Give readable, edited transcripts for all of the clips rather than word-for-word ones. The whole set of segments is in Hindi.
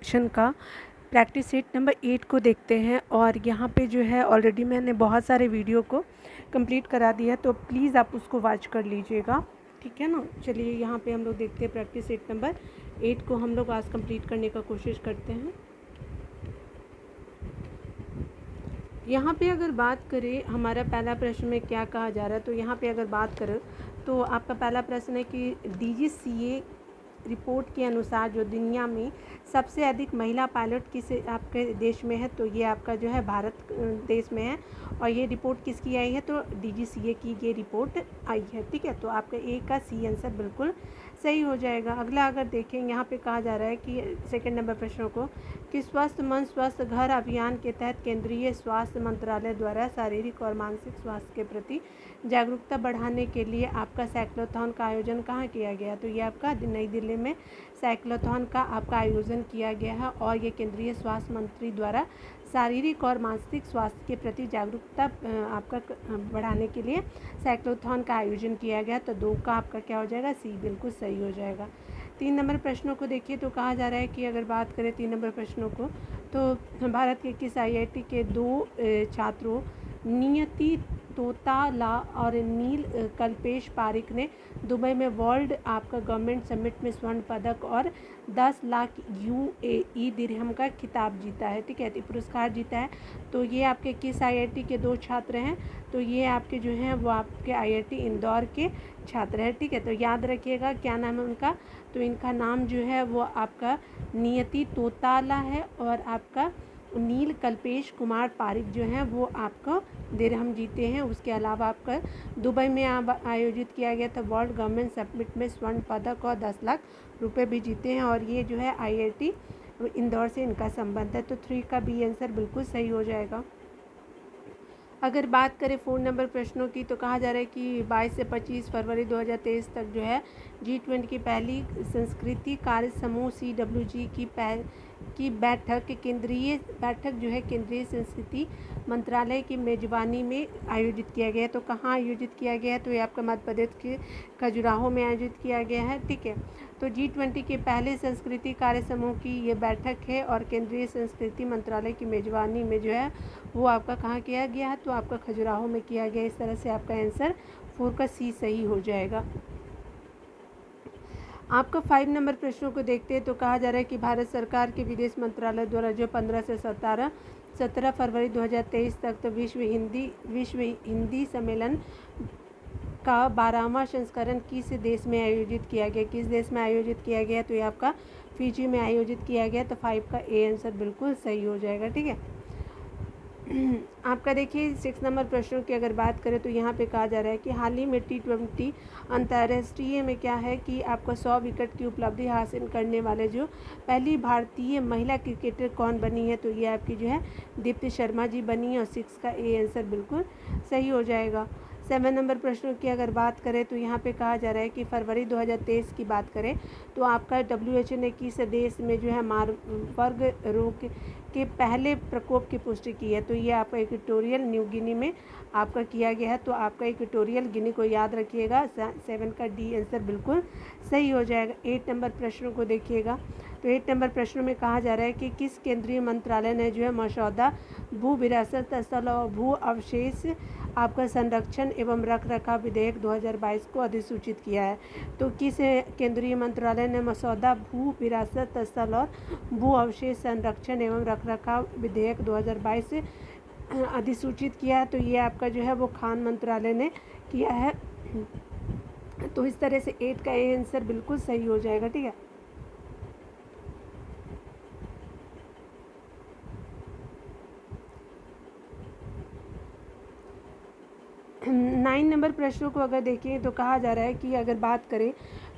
सेक्शन का प्रैक्टिस सेट नंबर 8 को देखते हैं। और यहाँ पे जो है ऑलरेडी मैंने बहुत सारे वीडियो को कंप्लीट करा दिया है, तो प्लीज़ आप उसको वॉच कर लीजिएगा, ठीक है ना। चलिए यहाँ पे हम लोग देखते हैं प्रैक्टिस सेट नंबर 8 को हम लोग आज कंप्लीट करने का कोशिश करते हैं। यहाँ पे अगर बात करें हमारा पहला प्रश्न में क्या कहा जा रहा है, तो यहाँ पे अगर बात करें तो आपका पहला प्रश्न है कि DGCA रिपोर्ट के अनुसार जो दुनिया में सबसे अधिक महिला पायलट किस आपके देश में है, तो ये आपका जो है भारत देश में है। और ये रिपोर्ट किसकी आई है, तो DGCA की ये रिपोर्ट आई है, ठीक है। तो आपका ए का सी आंसर बिल्कुल सही हो जाएगा। अगला अगर देखें यहाँ पे कहा जा रहा है कि सेकंड नंबर प्रश्न को कि स्वस्थ मन स्वस्थ घर अभियान के तहत केंद्रीय स्वास्थ्य मंत्रालय द्वारा शारीरिक और मानसिक स्वास्थ्य के प्रति जागरूकता बढ़ाने के लिए आपका साइक्लोथॉन का आयोजन कहाँ किया गया, तो ये आपका नई दिल्ली में साइक्लोथॉन का आपका आयोजन किया गया है। और ये केंद्रीय स्वास्थ्य मंत्री द्वारा शारीरिक और मानसिक स्वास्थ्य के प्रति जागरूकता आपका बढ़ाने के लिए साइक्लोथॉन का आयोजन किया गया। तो 2 का आपका क्या हो जाएगा, सी बिल्कुल सही हो जाएगा। 3 नंबर प्रश्नों को देखिए तो कहा जा रहा है कि अगर बात करें 3 नंबर प्रश्नों को, तो भारत के किस IIT के 2 छात्रों नियति तोताला और नील कल्पेश पारिक ने दुबई में वर्ल्ड आपका गवर्नमेंट समिट में स्वर्ण पदक और 10 लाख UAE दिरहम का खिताब जीता है, ठीक है, पुरस्कार जीता है। तो ये आपके किस IIT के 2 छात्र हैं, तो ये आपके जो हैं वो आपके IIT इंदौर के छात्र हैं, ठीक है। तो याद रखिएगा क्या नाम है उनका, तो इनका नाम जो है वो आपका नियति तोताला है और आपका नील कल्पेश कुमार पारिक जो हैं वो आपका दिरहम जीते हैं। उसके अलावा आपका दुबई में आयोजित किया गया था वर्ल्ड गवर्नमेंट समिट में स्वर्ण पदक और 10 लाख रुपए भी जीते हैं। और ये जो है IIT इंदौर से इनका संबंध है। तो 3 का बी आंसर बिल्कुल सही हो जाएगा। अगर बात करें 4 नंबर प्रश्नों की, तो कहा जा रहा है कि 22 से 25 फरवरी 2023 तक जो है G20 की पहली संस्कृति कार्य समूह CWG की बैठक जो है केंद्रीय संस्कृति मंत्रालय की मेजबानी में आयोजित किया गया है। तो कहाँ आयोजित किया गया है, तो ये आपका मध्य प्रदेश के खजुराहो में आयोजित किया गया है, ठीक है। तो G20 के पहले संस्कृति कार्य समूह की ये बैठक है और केंद्रीय संस्कृति मंत्रालय की मेजबानी में जो है वो आपका कहाँ किया गया है, तो आपका खजुराहो में किया गया। इस तरह से आपका आंसर 4 का सी सही हो जाएगा। आपका 5 नंबर प्रश्नों को देखते हैं तो कहा जा रहा है कि भारत सरकार के विदेश मंत्रालय द्वारा जो 15 से 17 फरवरी 2023 तक तो विश्व हिंदी सम्मेलन का 12वां संस्करण किस देश में आयोजित किया गया, किस देश में आयोजित किया गया, तो ये आपका फिजी में आयोजित किया गया। तो 5 का ए आंसर बिल्कुल सही हो जाएगा, ठीक है। आपका देखिए 6 नंबर प्रश्नों की अगर बात करें तो यहाँ पे कहा जा रहा है कि हाल ही में T20 अंतर्राष्ट्रीय में क्या है कि आपको 100 विकेट की उपलब्धि हासिल करने वाले जो पहली भारतीय महिला क्रिकेटर कौन बनी है, तो ये आपकी जो है दीप्ति शर्मा जी बनी है। और 6 का ए आंसर बिल्कुल सही हो जाएगा। 7 नंबर प्रश्नों की अगर बात करें तो यहाँ पे कहा जा रहा है कि फरवरी 2023 की बात करें तो आपका WHO ने किस देश में जो है मारबर्ग रोग के पहले प्रकोप की पुष्टि की है, तो ये आपका इक्वेटोरियल न्यू गिनी में आपका किया गया है। तो आपका इक्वेटोरियल गिनी को याद रखिएगा। 7 का डी आंसर बिल्कुल सही हो जाएगा। 8 नंबर प्रश्नों को देखिएगा तो 8 नंबर प्रश्नों में कहा जा रहा है कि किस केंद्रीय मंत्रालय ने जो है मसौदा भू विरासत स्थल और भू अवशेष आपका संरक्षण एवं रख रखाव विधेयक 2022 को अधिसूचित किया है। तो किस केंद्रीय मंत्रालय ने मसौदा भू विरासत स्थल और भू अवशेष संरक्षण एवं रख रखाव विधेयक 2022 अधिसूचित किया है, तो ये आपका जो है वो खान मंत्रालय ने किया है। तो इस तरह से 8 का ए आंसर बिल्कुल सही हो जाएगा, ठीक है। नाइन नंबर प्रश्नों को अगर देखें तो कहा जा रहा है कि अगर बात करें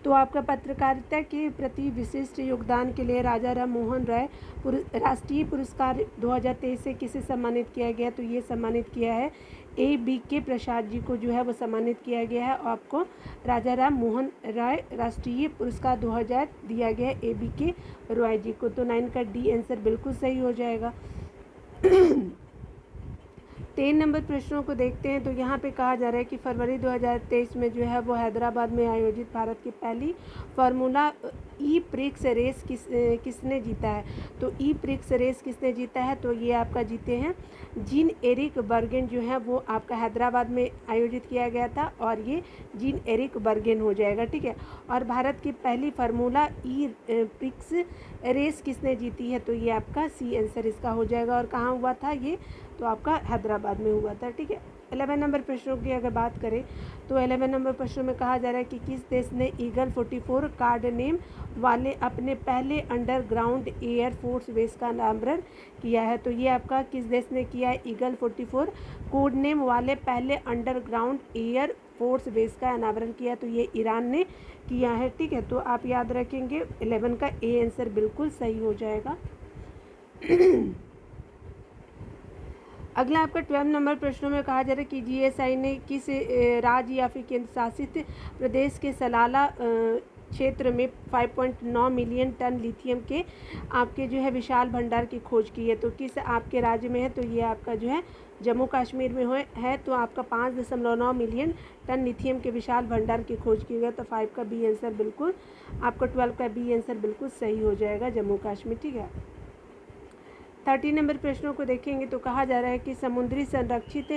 तो आपका पत्रकारिता के प्रति विशिष्ट योगदान के लिए राजा राम मोहन राय राष्ट्रीय पुरस्कार 2023 से किसे सम्मानित किया गया, तो ये सम्मानित किया है ABK प्रसाद जी को जो है वो सम्मानित किया गया है। और आपको राजा राम मोहन राय राष्ट्रीय पुरस्कार 2000 दिया गया है ABK रॉय जी को। तो 9 का डी आंसर बिल्कुल सही हो जाएगा। 3 नंबर प्रश्नों को देखते हैं तो यहाँ पे कहा जा रहा है कि फरवरी 2023 में जो है वो हैदराबाद में आयोजित भारत की पहली फार्मूला ई प्रिक्स रेस किसने जीता है? तो ई प्रिक्स रेस किसने जीता है? तो ये आपका जीते हैं जीन एरिक बर्गेन, जो है वो आपका हैदराबाद में आयोजित किया गया था, और ये जीन एरिक बर्गेन हो जाएगा, ठीक है। और भारत की पहली फार्मूला ई प्रिक्स रेस किसने जीती है? तो ये आपका सी आंसर इसका हो जाएगा। और कहाँ हुआ था ये? तो आपका हैदराबाद में हुआ था, ठीक है। 11 नंबर प्रश्नों की अगर बात करें तो 11 नंबर प्रश्नों में कहा जा रहा है कि किस देश ने ईगल 44 कार्ड नेम वाले अपने पहले अंडरग्राउंड एयर फोर्स बेस का अनावरण किया है? तो ये आपका किस देश ने किया है? ईगल 44 कोड नेम वाले पहले अंडरग्राउंड एयर फोर्स बेस का अनावरण किया, तो ये ईरान ने किया है, ठीक है। तो आप याद रखेंगे 11 का ए आंसर बिल्कुल सही हो जाएगा। अगला आपका 12 नंबर प्रश्नों में कहा जा रहा है कि जीएसआई ने किस राज्य या फिर केंद्र शासित प्रदेश के सलाला क्षेत्र में 5.9 मिलियन टन लिथियम के आपके जो है विशाल भंडार की खोज की है? तो किस आपके राज्य में है? तो ये आपका जो है जम्मू कश्मीर में है। तो आपका 5.9 मिलियन टन लिथियम के विशाल भंडार की खोज की गई। तो 5 का बी आंसर बिल्कुल, आपका 12 का बी आंसर बिल्कुल सही हो जाएगा, जम्मू कश्मीर, ठीक है। 30 नंबर प्रश्नों को देखेंगे तो कहा जा रहा है कि समुद्री संरक्षित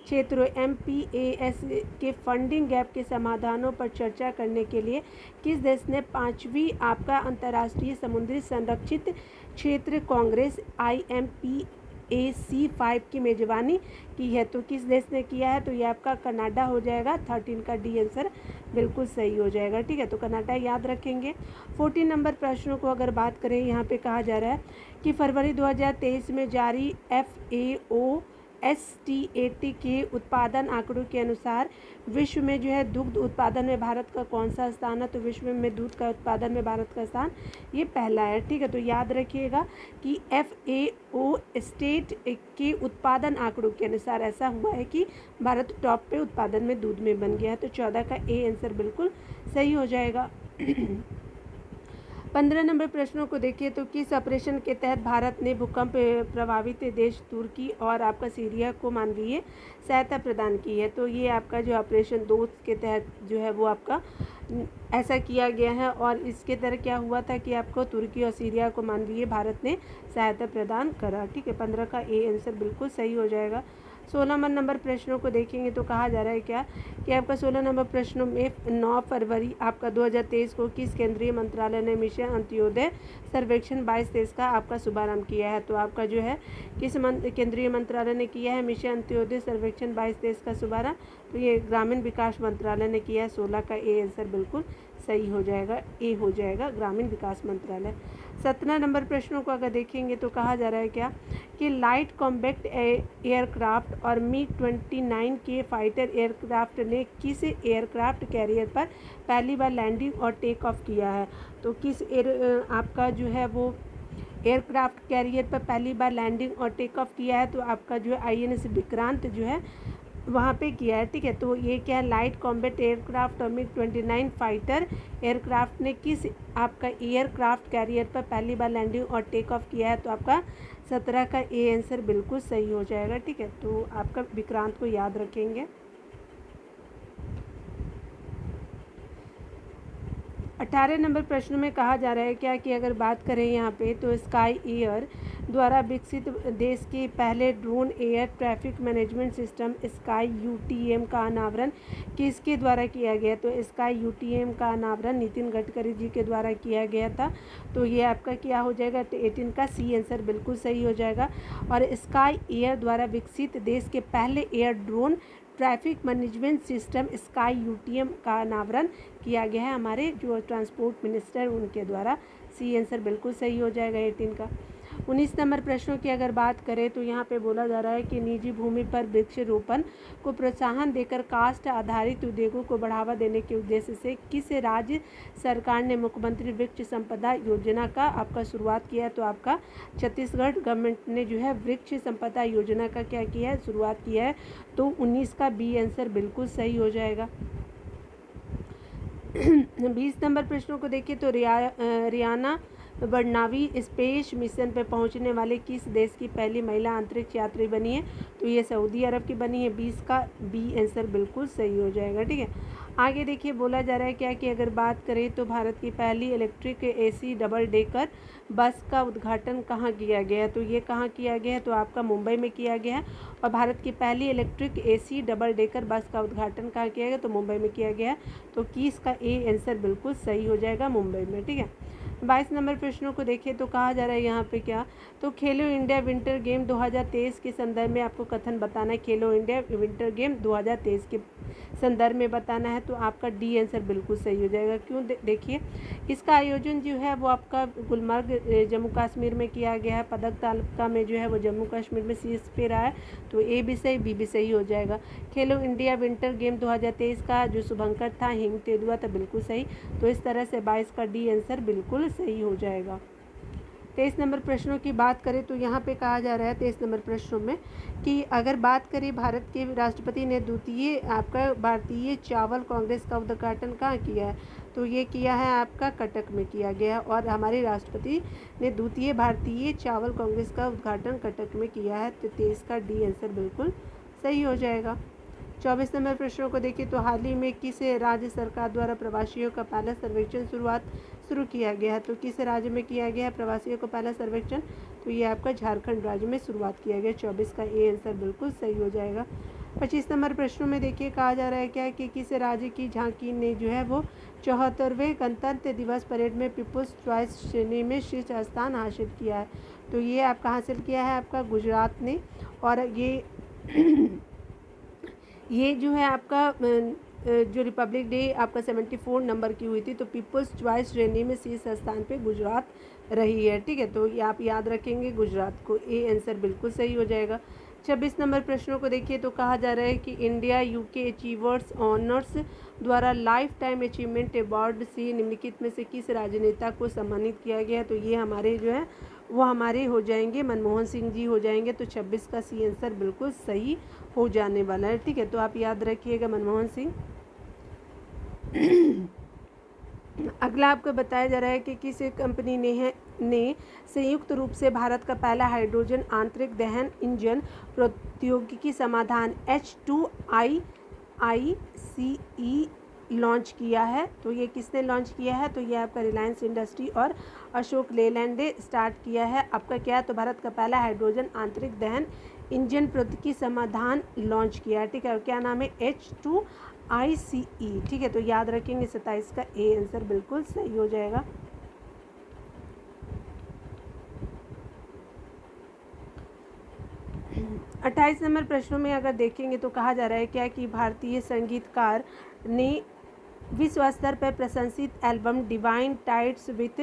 क्षेत्रों MPAS के फंडिंग गैप के समाधानों पर चर्चा करने के लिए किस देश ने 5वीं आपका अंतर्राष्ट्रीय समुद्री संरक्षित क्षेत्र कांग्रेस IMPAC5 की मेजबानी की है? तो किस देश ने किया है? तो ये आपका कनाडा हो जाएगा। 13 का डी आंसर बिल्कुल सही हो जाएगा, ठीक है। तो कनाडा याद रखेंगे। 14 नंबर प्रश्नों को अगर बात करें, यहाँ पे कहा जा रहा है कि फरवरी 2023 में जारी FAO STAT के उत्पादन आंकड़ों के अनुसार विश्व में जो है दुग्ध उत्पादन में भारत का कौन सा स्थान है? तो विश्व में दूध का उत्पादन में भारत का स्थान ये पहला है, ठीक है। तो याद रखिएगा कि FAO स्टेट के उत्पादन आंकड़ों के अनुसार ऐसा हुआ है कि भारत टॉप पे उत्पादन में दूध में बन गया है। तो 14 का ए आंसर बिल्कुल सही हो जाएगा। 15 नंबर प्रश्नों को देखिए तो किस ऑपरेशन के तहत भारत ने भूकंप प्रभावित देश तुर्की और आपका सीरिया को मानवीय सहायता प्रदान की है? तो ये आपका जो ऑपरेशन दोस्त के तहत जो है वो आपका ऐसा किया गया है, और इसके तहत क्या हुआ था कि आपको तुर्की और सीरिया को मानवीय भारत ने सहायता प्रदान करा, ठीक है। 15 का ए आंसर बिल्कुल सही हो जाएगा। 16 नंबर प्रश्नों को देखेंगे तो कहा जा रहा है क्या कि आपका 16 नंबर प्रश्नों में 9 फरवरी आपका 2023 को किस केंद्रीय मंत्रालय ने मिशन अंत्योदय सर्वेक्षण 2023 का आपका शुभारंभ किया है? तो आपका जो है किस केंद्रीय मंत्रालय ने किया है मिशन अंत्योदय सर्वेक्षण 2023 का शुभारंभ? तो ये ग्रामीण विकास मंत्रालय ने किया है। 16 का ए आंसर बिल्कुल सही हो जाएगा, ए हो जाएगा, ग्रामीण विकास मंत्रालय। 17 नंबर प्रश्नों को अगर देखेंगे तो कहा जा रहा है क्या कि लाइट कॉम्बैक्ट एयरक्राफ्ट और MiG-29 के फाइटर एयरक्राफ्ट ने किस एयरक्राफ्ट कैरियर पर पहली बार लैंडिंग और टेक ऑफ किया है? तो किस आपका जो है वो एयरक्राफ्ट कैरियर पर पहली बार लैंडिंग और टेक ऑफ किया है? तो आपका जो है INS विक्रांत जो है वहाँ पे किया है, ठीक है। तो ये क्या है, लाइट कॉम्बैट एयरक्राफ्ट और MiG-29 फाइटर एयरक्राफ्ट ने किस आपका एयरक्राफ्ट कैरियर पर पहली बार लैंडिंग और टेक ऑफ किया है? तो आपका 17 का ए आंसर बिल्कुल सही हो जाएगा, ठीक है। तो आपका विक्रांत को याद रखेंगे। 18 नंबर प्रश्न में कहा जा रहा है क्या कि अगर बात करें यहाँ पे तो स्काई एयर द्वारा विकसित देश के पहले drone air traffic management system sky UTM का अनावरण किसके द्वारा किया गया? तो स्काई UTM का अनावरण नितिन गडकरी जी के द्वारा किया गया था। तो ये आपका क्या हो जाएगा? 18 का सी आंसर बिल्कुल सही हो जाएगा। और स्काई एयर द्वारा विकसित देश के पहले air drone traffic management system sky UTM का अनावरण किया गया है हमारे जो ट्रांसपोर्ट मिनिस्टर उनके द्वारा। सी आंसर बिल्कुल सही हो जाएगा 18 का। 19 नंबर प्रश्नों की अगर बात करें तो यहाँ पे बोला जा रहा है कि निजी भूमि पर वृक्षारोपण को प्रोत्साहन देकर काष्ठ आधारित उद्योगों को बढ़ावा देने के उद्देश्य से किस राज्य सरकार ने मुख्यमंत्री वृक्ष संपदा योजना का आपका शुरुआत किया है? तो आपका छत्तीसगढ़ गवर्नमेंट ने जो है वृक्ष संपदा योजना का क्या किया है? शुरुआत किया है। तो 19 का बी आंसर बिल्कुल सही हो जाएगा। 20 नंबर प्रश्नों को देखिए तो रियाना बर्नावी स्पेस मिशन पर पहुंचने वाले किस देश की पहली महिला अंतरिक्ष यात्री बनी है? तो ये सऊदी अरब की बनी है। 20 का बी आंसर बिल्कुल सही हो जाएगा, ठीक है। आगे देखिए बोला जा रहा है क्या कि अगर बात करें तो भारत की पहली electric AC double decker bus का उद्घाटन कहाँ किया गया है, तो ये कहाँ किया गया है, तो आपका मुंबई में किया गया है। और भारत की पहली electric AC double decker bus का उद्घाटन कहाँ किया गया, तो मुंबई में किया गया है। तो की इसका ए आंसर बिल्कुल सही हो जाएगा, मुंबई में। ठीक है, 22 नंबर प्रश्नों को देखिए तो कहा जा रहा है यहाँ पे क्या, तो खेलो इंडिया विंटर गेम 2023 के संदर्भ में आपको कथन बताना है। खेलो इंडिया विंटर गेम 2023 के संदर्भ में बताना है, तो आपका डी आंसर बिल्कुल सही हो जाएगा। क्यों, देखिए इसका आयोजन जो है वो आपका गुलमर्ग जम्मू कश्मीर में किया गया है। पदक तालिका में जो है वो जम्मू कश्मीर में शीर्ष पे रहा है, तो ए भी सही बी भी सही हो जाएगा। खेलो इंडिया विंटर गेम 2023 का जो शुभंकर था हिंग तेंदुआ था, बिल्कुल सही। तो इस तरह से 22 का डी आंसर बिल्कुल सही हो जाएगा। 23 नंबर प्रश्नों की बात करें तो यहाँ पे कहा जा रहा है 23 नंबर प्रश्नों में कि अगर बात करें भारत के राष्ट्रपति ने द्वितीय आपका भारतीय चावल कांग्रेस का उद्घाटन कहाँ किया है, तो ये किया है आपका कटक में किया गया है। और हमारे राष्ट्रपति ने द्वितीय भारतीय चावल कांग्रेस का उद्घाटन कटक में किया है, तो 23 का डी आंसर बिल्कुल सही हो जाएगा। 24 नंबर प्रश्नों को देखिए तो हाल ही में किस राज्य सरकार द्वारा प्रवासियों का पहला सर्वेक्षण शुरू किया गया है, तो किस राज्य में किया गया है प्रवासियों को पहला सर्वेक्षण, तो ये आपका झारखंड राज्य में शुरुआत किया गया। 24 का ए आंसर बिल्कुल सही हो जाएगा। 25 नंबर प्रश्नों में देखिए कहा जा रहा है क्या कि किस राज्य की झांकी ने जो है वो 74वें गणतंत्र दिवस परेड में पीपुल्स चॉइस श्रेणी में शीर्ष स्थान हासिल किया है, तो ये आपका हासिल किया है आपका गुजरात ने। और ये जो है आपका जो रिपब्लिक डे आपका 74 नंबर की हुई थी, तो पीपल्स चॉइस श्रेणी में शीर्ष स्थान पे गुजरात रही है। ठीक है, तो ये आप याद रखेंगे गुजरात को, ए आंसर बिल्कुल सही हो जाएगा। 26 नंबर प्रश्नों को देखिए तो कहा जा रहा है कि इंडिया यूके अचीवर्स ऑनर्स द्वारा लाइफ टाइम अचीवमेंट अवार्ड से निम्नलिखित में से किस राजनेता को सम्मानित किया गया, तो ये हमारे जो है वो हमारे हो जाएंगे मनमोहन सिंह जी हो जाएंगे। तो 26 का सी आंसर बिल्कुल सही हो जाने वाला है। ठीक है, तो आप याद रखिएगा मनमोहन सिंह। अगला आपको बताया जा रहा है कि किस कंपनी ने संयुक्त रूप से भारत का पहला हाइड्रोजन आंतरिक दहन इंजन प्रौद्योगिकी समाधान H2ICE लॉन्च किया है, तो ये किसने लॉन्च किया है, तो ये आपका रिलायंस इंडस्ट्री और अशोक लेलैंड ने स्टार्ट किया है। आपका क्या है, तो भारत का पहला हाइड्रोजन आंतरिक दहन इंजन प्रौद्योगिकी समाधान लॉन्च किया है। ठीक है, और क्या नाम है, H2ICE। ठीक है, तो याद रखेंगे 27 का ए आंसर बिल्कुल सही हो जाएगा। अट्ठाईस नंबर प्रश्नों में अगर देखेंगे तो कहा जा रहा है क्या कि भारतीय संगीतकार ने विश्व स्तर पर प्रशंसित album divine tides with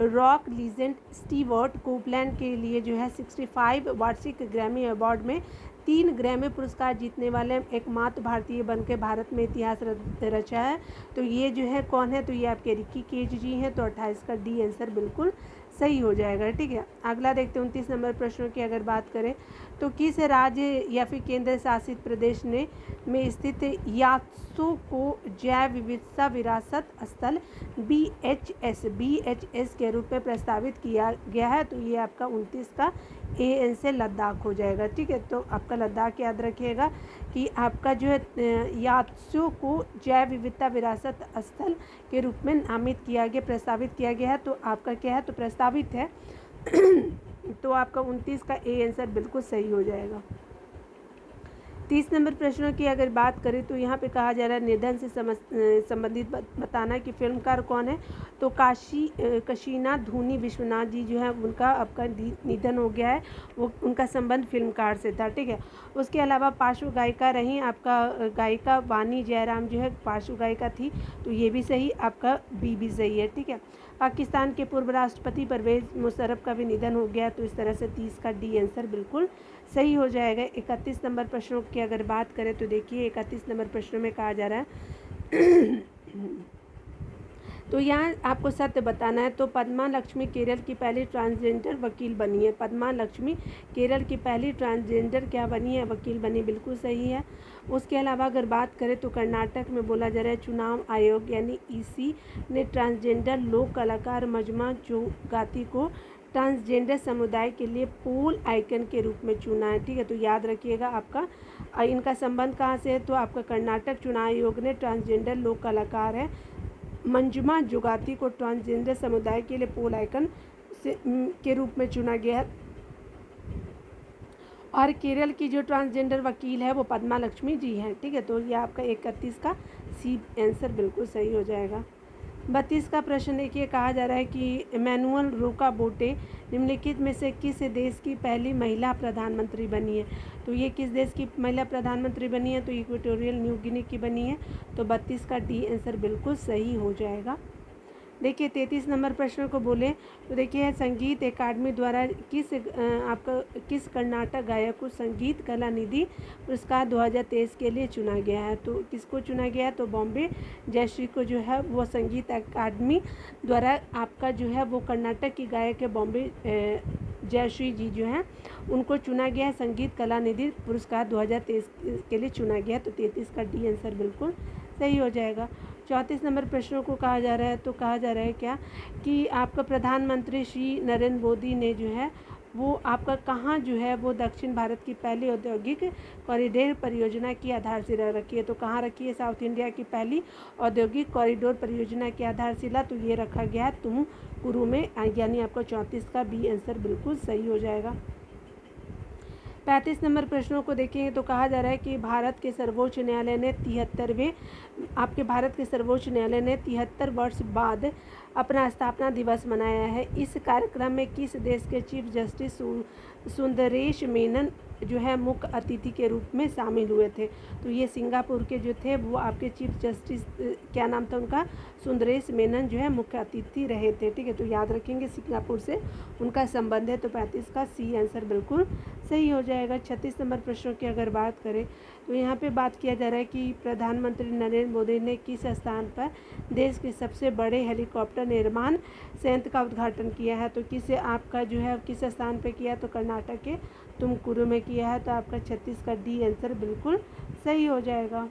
rock legend Stewart Copeland के लिए जो है 65 वार्षिक ग्रैमी अवार्ड में 3 ग्रैमी पुरस्कार जीतने वाले एकमात्र भारतीय बनकर भारत में इतिहास रचा है। तो ये जो है कौन है, तो ये आपके रिकी केज जी हैं। तो 28 का डी आंसर बिल्कुल सही हो जाएगा। ठीक है, अगला देखते हैं 29 नंबर प्रश्नों की अगर बात करें तो किस राज्य या फिर केंद्र शासित प्रदेश में स्थित यात्सो को जैव विविधता विरासत स्थल BHS के रूप में प्रस्तावित किया गया है, तो ये आपका 29 का ए आंसर लद्दाख हो जाएगा। ठीक है, तो आपका लद्दाख याद रखिएगा कि आपका जो है यात्सो को जैव विविधता विरासत स्थल के रूप में नामित किया गया, प्रस्तावित किया गया है। तो आपका क्या है, तो प्रस्तावित है तो आपका 29 का ए आंसर बिल्कुल सही हो जाएगा। 30 नंबर प्रश्नों की अगर बात करें तो यहाँ पे कहा जा रहा है निधन से संबंधित बताना कि फिल्मकार कौन है, तो कशीना धूनी विश्वनाथ जी जो है उनका आपका निधन हो गया है, वो उनका संबंध फिल्मकार से था। ठीक है, उसके अलावा पार्श्व गायिका रही आपका गायिका वानी जयराम जो है पार्श्व गायिका थी, तो ये भी सही, आपका बी भी सही है। ठीक है, पाकिस्तान के पूर्व राष्ट्रपति परवेज मुशर्रफ का भी निधन हो गया, तो इस तरह से 30 का डी आंसर बिल्कुल सही हो जाएगा। 31 नंबर प्रश्नों की अगर बात करें तो देखिए 31 नंबर प्रश्नों में कहा जा रहा है तो यहाँ आपको सत्य बताना है। तो पद्मा लक्ष्मी केरल की पहली ट्रांसजेंडर वकील बनी है। पद्मा लक्ष्मी केरल की पहली ट्रांसजेंडर क्या बनी है, वकील बनी, बिल्कुल सही है। उसके अलावा अगर बात करें तो कर्नाटक में बोला जा रहा है चुनाव आयोग यानी EC ने ट्रांसजेंडर लोक कलाकार मजमा जोगाती को ट्रांसजेंडर समुदाय के लिए पोल आइकन के रूप में चुना है। ठीक है, तो याद रखिएगा आपका इनका संबंध कहाँ से है, तो आपका कर्नाटक चुनाव आयोग ने ट्रांसजेंडर लोक कलाकार है मंजुमा जुगाती को ट्रांसजेंडर समुदाय के लिए पोल आइकन के रूप में चुना गया है। और केरल की जो ट्रांसजेंडर वकील है वो पद्मा लक्ष्मी जी हैं। ठीक है, तो ये आपका 31 का सी आंसर बिल्कुल सही हो जाएगा। 32 का प्रश्न देखिए, कहा जा रहा है कि इमैनुअल रोकाबोटे निम्नलिखित में से किस देश की पहली महिला प्रधानमंत्री बनी है। तो ये किस देश की महिला प्रधानमंत्री बनी है, तो इक्वेटोरियल न्यू गिनी की बनी है। तो 32 का डी आंसर बिल्कुल सही हो जाएगा। देखिए 33 नंबर प्रश्न को बोले तो देखिए, संगीत अकादमी द्वारा किस कर्नाटक गायक को संगीत कला निधि पुरस्कार 2023 के लिए चुना गया है। तो किसको चुना गया है, तो बॉम्बे जयश्री को जो है वो संगीत अकादमी द्वारा आपका जो है वो कर्नाटक की गायक है बॉम्बे जयश्री जी जो हैं उनको चुना गया है संगीत कला निधि पुरस्कार 2023 के लिए चुना गया है। तो 33 का डी आंसर बिल्कुल सही हो जाएगा। 34 नंबर प्रश्नों को कहा जा रहा है, तो कहा जा रहा है क्या कि आपका प्रधानमंत्री श्री नरेंद्र मोदी ने जो है वो आपका कहाँ जो है वो दक्षिण भारत की पहली औद्योगिक कॉरिडोर परियोजना की आधारशिला रखी है। तो कहाँ रखी है, साउथ इंडिया की पहली औद्योगिक कॉरिडोर परियोजना की आधारशिला, तो ये रखा गया है तुमकुरू में, यानी आपका 34 का बी आंसर बिल्कुल सही हो जाएगा। 35 नंबर प्रश्नों को देखेंगे तो कहा जा रहा है कि भारत के सर्वोच्च न्यायालय ने 73 वर्ष बाद अपना स्थापना दिवस मनाया है। इस कार्यक्रम में किस देश के चीफ जस्टिस सुंदरेश मेनन जो है मुख्य अतिथि के रूप में शामिल हुए थे। तो ये सिंगापुर के जो थे वो आपके चीफ जस्टिस क्या नाम था उनका, सुंदरेश मेनन जो है मुख्य अतिथि रहे थे। ठीक है, तो याद रखेंगे सिंगापुर से उनका संबंध है। तो 35 का सी आंसर बिल्कुल सही हो जाएगा। 36 नंबर प्रश्नों की अगर बात करें तो यहाँ पे बात किया जा रहा है कि प्रधानमंत्री नरेंद्र मोदी ने किस स्थान पर देश के सबसे बड़े हेलीकॉप्टर निर्माण संयंत्र का उद्घाटन किया है। तो किसे आपका जो है किस स्थान पे किया है, तो कर्नाटक के तुमकुरू में किया है। तो आपका 36 का डी आंसर बिल्कुल सही हो जाएगा।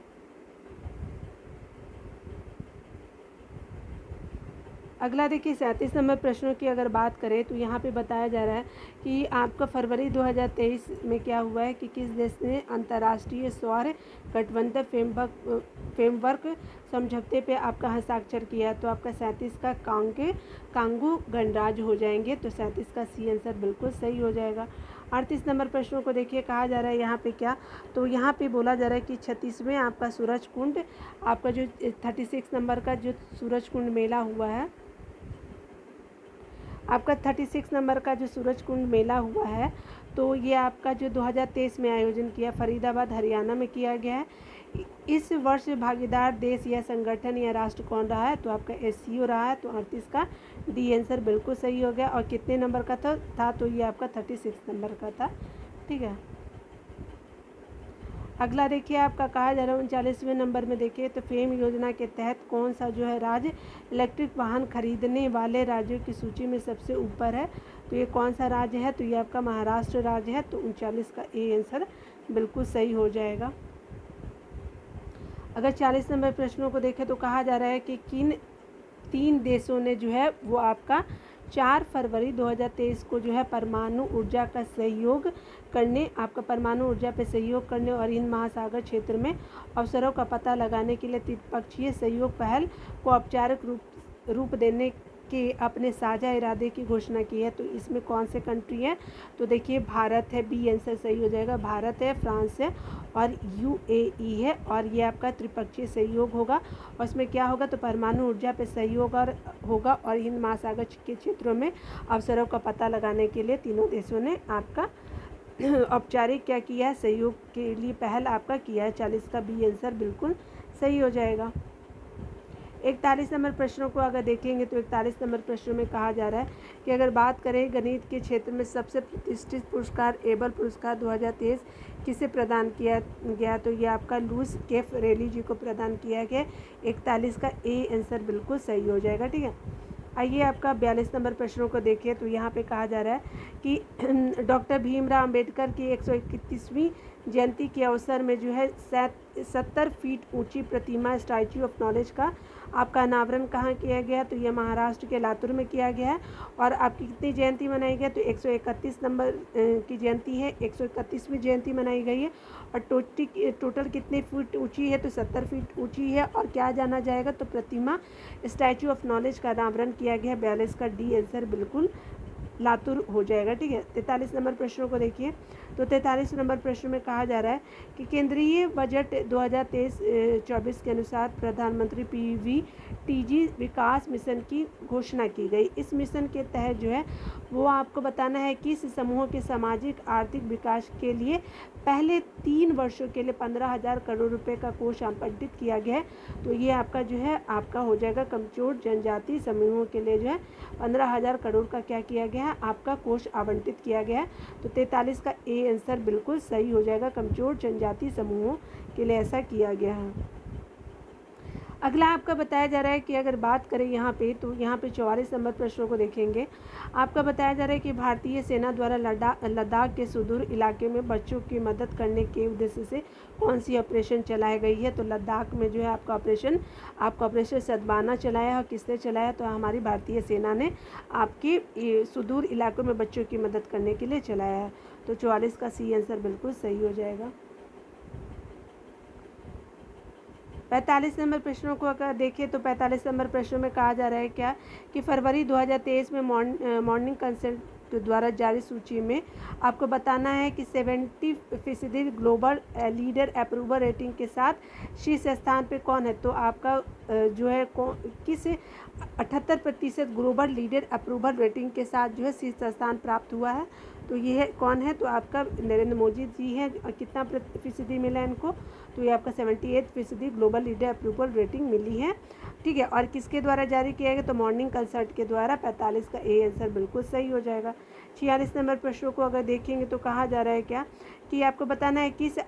अगला देखिए 37 नंबर प्रश्नों की अगर बात करें तो यहाँ पे बताया जा रहा है कि आपका फरवरी 2023 में क्या हुआ है कि किस देश ने अंतर्राष्ट्रीय सौर गठबंधन फ्रेमवर्क समझौते पे आपका हस्ताक्षर किया। तो आपका 37 का कांगू गणराज्य हो जाएंगे। तो 37 का सी आंसर बिल्कुल सही हो जाएगा। 38 नंबर प्रश्नों को देखिए, कहा जा रहा है यहाँ पे क्या, तो यहाँ पे बोला जा रहा है कि 36वें आपका सूरज कुंड आपका जो 36 नंबर का जो सूरज कुंड मेला हुआ है, आपका 36 नंबर का जो सूरज कुंड मेला हुआ है, तो ये आपका जो 2023 में आयोजन किया फरीदाबाद हरियाणा में किया गया है। इस वर्ष भागीदार देश या संगठन या राष्ट्र कौन रहा है, तो आपका SCO रहा है। तो 38 का डी आंसर बिल्कुल सही हो गया। और कितने नंबर का था तो ये आपका 36 नंबर का था। ठीक है, अगला देखिए आपका कहा जा रहा है 39वें नंबर में देखिए, तो फेम योजना के तहत कौन सा जो है राज्य इलेक्ट्रिक वाहन खरीदने वाले राज्यों की सूची में सबसे ऊपर है। तो ये कौन सा राज्य है, तो ये आपका महाराष्ट्र राज्य है। तो 39 का ए आंसर बिल्कुल सही हो जाएगा। अगर 40 नंबर प्रश्नों को देखें तो कहा जा रहा है कि किन 3 देशों ने जो है वो आपका 4 फरवरी 2023 को जो है परमाणु ऊर्जा का सहयोग करने, आपका परमाणु ऊर्जा पे सहयोग करने और हिंद महासागर क्षेत्र में अवसरों का पता लगाने के लिए त्रिपक्षीय सहयोग पहल को औपचारिक रूप देने के अपने साझा इरादे की घोषणा की है। तो इसमें कौन से कंट्री है, तो देखिए भारत है, बी आंसर सही हो जाएगा। भारत है, फ्रांस है और UAE है। और ये आपका त्रिपक्षीय सहयोग होगा और इसमें क्या होगा, तो परमाणु ऊर्जा पे सहयोग होगा और हिंद महासागर के क्षेत्रों में अवसरों का पता लगाने के लिए तीनों देशों ने आपका औपचारिक क्या किया है, सहयोग के लिए पहल आपका किया है। 40 का बी आंसर बिल्कुल सही हो जाएगा। 41 नंबर प्रश्नों को अगर देखेंगे तो 41 नंबर प्रश्नों में कहा जा रहा है कि अगर बात करें गणित के क्षेत्र में सबसे प्रतिष्ठित पुरस्कार एबल पुरस्कार 2023 किसे प्रदान किया गया, तो ये आपका लुईस कैफरेली जी को प्रदान किया गया। 41 का ए आंसर बिल्कुल सही हो जाएगा। ठीक है, आइए आपका 42 नंबर प्रश्नों को देखिए, तो यहाँ पे कहा जा रहा है कि डॉक्टर भीमराव अंबेडकर की 131वीं जयंती के अवसर में जो है 70 फीट ऊंची प्रतिमा स्टैच्यू ऑफ नॉलेज का आपका अनावरण कहाँ किया गया, तो ये महाराष्ट्र के लातूर में किया गया है। और आपकी कितनी जयंती मनाई गई, तो 131 नंबर की जयंती है, 131वीं जयंती मनाई गई है। और टोटल कितने फीट ऊंची है, तो 70 फीट ऊंची है। और क्या जाना जाएगा, तो प्रतिमा स्टैचू ऑफ नॉलेज का अनावरण किया गया है। 42 का डी आंसर बिल्कुल लातूर हो जाएगा। ठीक है, 43 नंबर प्रश्नों को देखिए। तो 43 नंबर प्रश्न में कहा जा रहा है कि केंद्रीय बजट 2023-24 के अनुसार प्रधानमंत्री PVTG विकास मिशन की घोषणा की गई। इस मिशन के तहत जो है वो आपको बताना है कि इस समूह के सामाजिक आर्थिक विकास के लिए पहले 3 वर्षों के लिए 15,000 करोड़ रुपए का कोष आवंटित किया गया है। तो ये आपका जो है आपका हो जाएगा कमजोर जनजाति समूहों के लिए जो है 15,000 करोड़ का क्या किया गया है, आपका कोष आवंटित किया गया है। तो 43 का ए आंसर बिल्कुल सही हो जाएगा, कमजोर जनजाति समूहों के लिए ऐसा किया गया है। अगला आपका बताया जा रहा है कि अगर बात करें यहाँ पे, तो यहाँ पे 44 नंबर प्रश्नों को देखेंगे। आपका बताया जा रहा है कि भारतीय सेना द्वारा लद्दाख के सुदूर इलाके में बच्चों की मदद करने के उद्देश्य से कौन सी ऑपरेशन चलाई गई है। तो लद्दाख में जो है आपका ऑपरेशन सद्भावना चलाया है। और किसने चलाया, तो हमारी भारतीय सेना ने आपके सुदूर इलाकों में बच्चों की मदद करने के लिए चलाया है। तो 44 का सी आंसर बिल्कुल सही हो जाएगा। 45 नंबर प्रश्नों को अगर देखें, तो 45 नंबर प्रश्नों में कहा जा रहा है क्या कि फरवरी 2023 में मॉर्निंग कंसल्ट द्वारा जारी सूची में आपको बताना है कि 70% ग्लोबल लीडर अप्रूवल रेटिंग के साथ शीर्ष स्थान पे कौन है। तो आपका जो है किस 78% ग्लोबल लीडर अप्रूवल रेटिंग के साथ जो है शीर्ष स्थान प्राप्त हुआ है। तो ये है कौन है, तो आपका नरेंद्र मोदी जी हैं। और कितना फीसदी मिला इनको, तो ये आपका 78% ग्लोबल लीडर अप्रूवल रेटिंग मिली है। ठीक है, और किसके द्वारा जारी किया गया, तो मॉर्निंग कंसल्ट के द्वारा। 45 का ए आंसर बिल्कुल सही हो जाएगा। 46 नंबर प्रश्नों को अगर देखेंगे तो कहा जा रहा है क्या कि आपको बताना है किस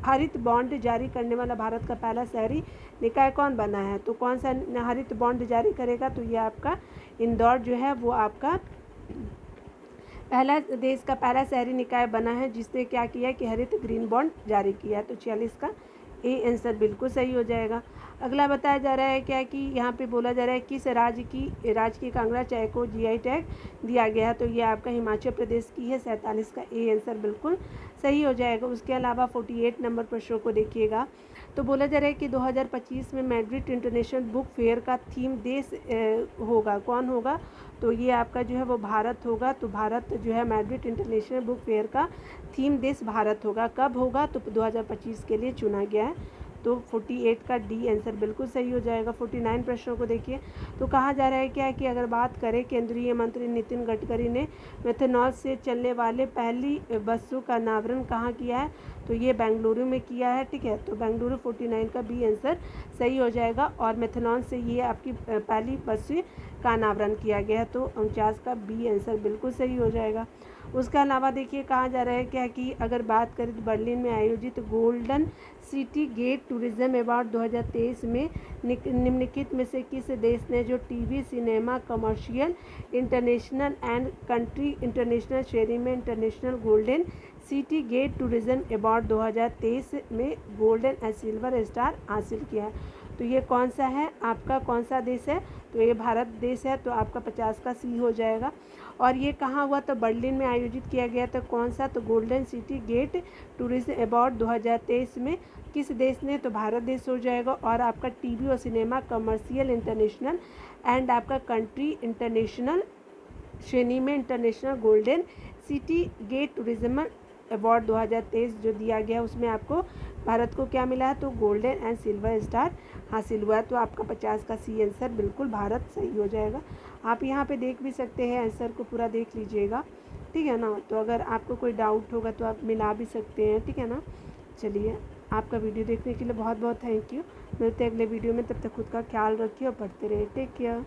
हरित बॉन्ड जारी करने वाला भारत का पहला शहरी निकाय कौन बना है। तो कौन सा हरित बॉन्ड जारी करेगा, तो ये आपका इंदौर जो है वो आपका देश का पहला शहरी निकाय बना है जिसने क्या किया कि हरित ग्रीन बॉन्ड जारी किया। तो 46 का ए आंसर बिल्कुल सही हो जाएगा। अगला बताया जा रहा है क्या कि यहाँ पे बोला जा रहा है किस राज्य की कांगड़ा चाय को GI टैग दिया गया है। तो ये आपका हिमाचल प्रदेश की है। 47 का ए आंसर बिल्कुल सही हो जाएगा। उसके अलावा 48 नंबर प्रश्नों को देखिएगा। तो बोला जा रहा है कि 2025 में मैड्रिड इंटरनेशनल बुक फेयर का थीम देश होगा, कौन होगा, तो ये आपका जो है वो भारत होगा। तो भारत जो है मैड्रिड इंटरनेशनल बुक फेयर का थीम देश भारत होगा। कब होगा, तो 2025 के लिए चुना गया है। तो 48 का डी आंसर बिल्कुल सही हो जाएगा। 49 प्रश्नों को देखिए। तो कहा जा रहा है क्या कि अगर बात करें, केंद्रीय मंत्री नितिन गडकरी ने मेथनॉल से चलने वाले पहली बसों का अनावरण कहाँ किया है, तो ये बेंगलुरु में किया है। ठीक है, तो बेंगलुरु 49 का बी आंसर सही हो जाएगा। और मेथनॉल से ये आपकी पहली बस का अनावरण किया गया है। तो 49 का बी आंसर बिल्कुल सही हो जाएगा। उसके अलावा देखिए कहा जा रहा है क्या कि अगर बात करें तो बर्लिन में आयोजित golden city gate tourism award 2023 में निम्नलिखित में से किस देश ने जो TV cinema commercial international and country international श्रेणी में international golden city gate tourism award 2023 में गोल्डन एंड सिल्वर स्टार हासिल किया है। तो ये कौन सा है, आपका कौन सा देश है, तो ये भारत देश है। तो आपका 50 का सी हो जाएगा। और ये कहाँ हुआ, तो बर्लिन में आयोजित किया गया था। कौन सा, तो golden city gate tourism award 2023 में किस देश ने, तो भारत देश हो जाएगा। और आपका टीवी और सिनेमा कमर्शियल इंटरनेशनल एंड आपका कंट्री इंटरनेशनल श्रेणी में international golden city gate tourism award 2023 जो दिया गया उसमें आपको भारत को क्या मिला है, तो गोल्डन एंड सिल्वर स्टार हासिल हुआ है। तो आपका 50 का सी आंसर बिल्कुल भारत सही हो जाएगा। आप यहाँ पे देख भी सकते हैं, आंसर को पूरा देख लीजिएगा। ठीक है ना, तो अगर आपको कोई डाउट होगा तो आप मिला भी सकते हैं। ठीक है ना, चलिए आपका वीडियो देखने के लिए बहुत बहुत थैंक यू। मिलते हैं अगले वीडियो में, तब तक खुद का ख्याल रखिए और पढ़ते रहिए। Take care.